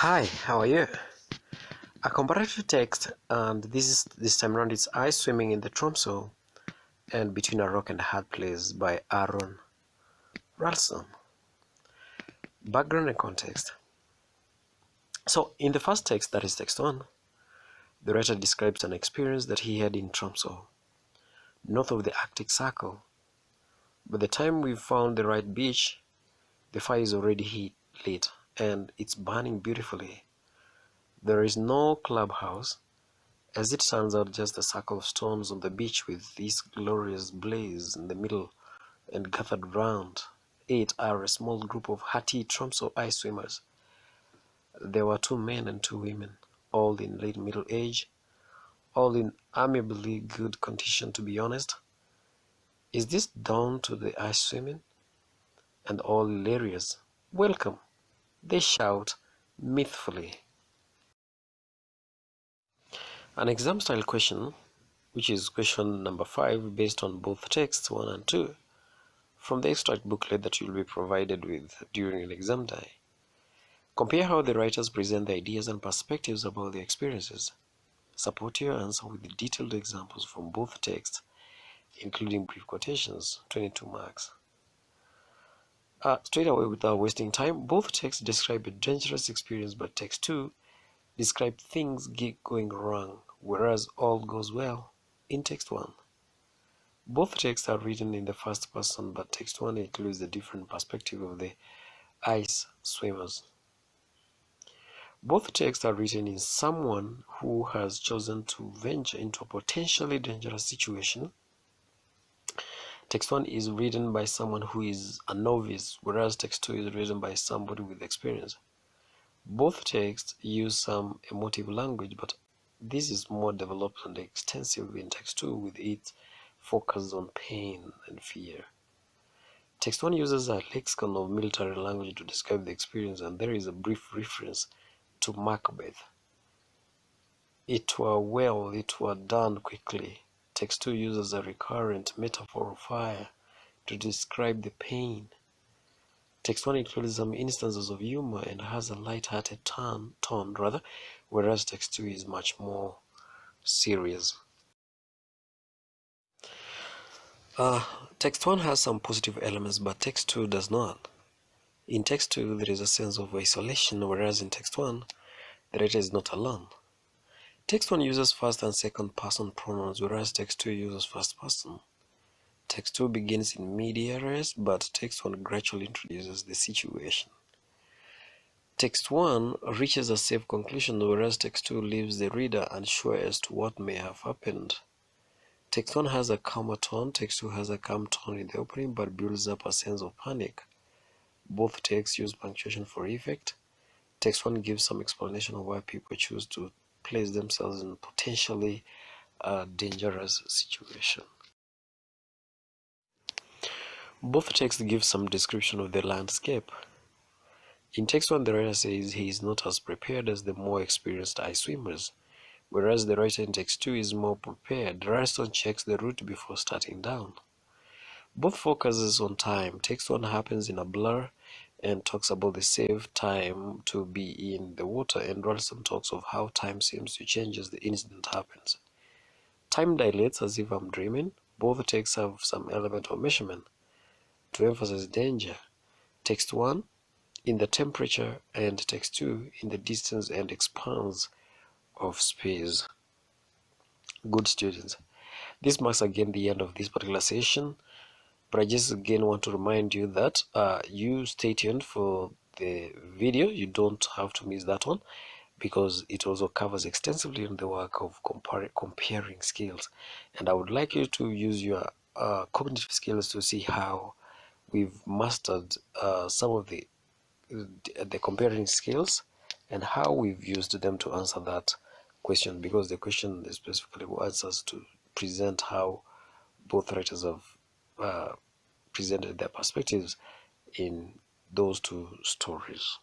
Hi, how are you? A comparative text, and this time around it's I swimming in the Tromso and between a rock and a hard place by Aron Ralston. Background and context. So in the first text, that is text 1, the writer describes an experience that he had in Tromso, north of the Arctic Circle. By the time we've found the right beach, the fire is already lit and it's burning beautifully. There is no clubhouse. As it turns out, just a circle of stones on the beach with this glorious blaze in the middle, and gathered round it are a small group of hearty Tromso ice swimmers. There were 2 men and 2 women, all in late middle age, all in amiably good condition, to be honest. Is this down to the ice swimming? And all hilarious. Welcome, they shout mirthfully. An exam style question, which is question number 5, based on both texts 1 and 2, from the extract booklet that you'll be provided with during an exam day. Compare how the writers present the ideas and perspectives about their experiences. Support your answer with detailed examples from both texts, including brief quotations, 22 marks. Straight away, without wasting time, both texts describe a dangerous experience, but text 2 describes things going wrong, whereas all goes well in text 1. Both texts are written in the first person, but text 1 includes the different perspective of the ice swimmers. Both texts are written in someone who has chosen to venture into a potentially dangerous situation. Text 1 is written by someone who is a novice, whereas text 2 is written by somebody with experience. Both texts use some emotive language, but this is more developed and extensive in text 2, with it focused on pain and fear. Text 1 uses a lexicon of military language to describe the experience, and there is a brief reference to Macbeth. It were well, it were done quickly. Text 2 uses a recurrent metaphor of fire to describe the pain. Text 1 includes some instances of humor and has a light-hearted tone, whereas text 2 is much more serious. Text 1 has some positive elements, but text 2 does not. In text 2, there is a sense of isolation, whereas in text 1, the writer is not alone. Text 1 uses first and second person pronouns, whereas text 2 uses first person. Text 2 begins in media res, but text 1 gradually introduces the situation. Text 1 reaches a safe conclusion, whereas text 2 leaves the reader unsure as to what may have happened. Text 1 has a calmer tone, text 2 has a calm tone in the opening, but builds up a sense of panic. Both texts use punctuation for effect. Text 1 gives some explanation of why people choose to place themselves in potentially a dangerous situation. Both texts give some description of the landscape. In text 1, the writer says he is not as prepared as the more experienced ice swimmers, whereas the writer in text 2 is more prepared. Ralston checks the route before starting down. Both focuses on time. Text 1 happens in a blur and talks about the safe time to be in the water, and Ralston talks of how time seems to change as the incident happens. Time dilates as if I'm dreaming. Both texts have some element of measurement to emphasize danger. Text 1 in the temperature and text 2 in the distance and expanse of space. Good students, this marks again the end of this particular session, but I just again want to remind you that you stay tuned for the video. You don't have to miss that one, because it also covers extensively on the work of comparing skills, and I would like you to use your cognitive skills to see how we've mastered some of the comparing skills and how we've used them to answer that question, because the question specifically wants us to present how both writers have presented their perspectives in those 2 stories.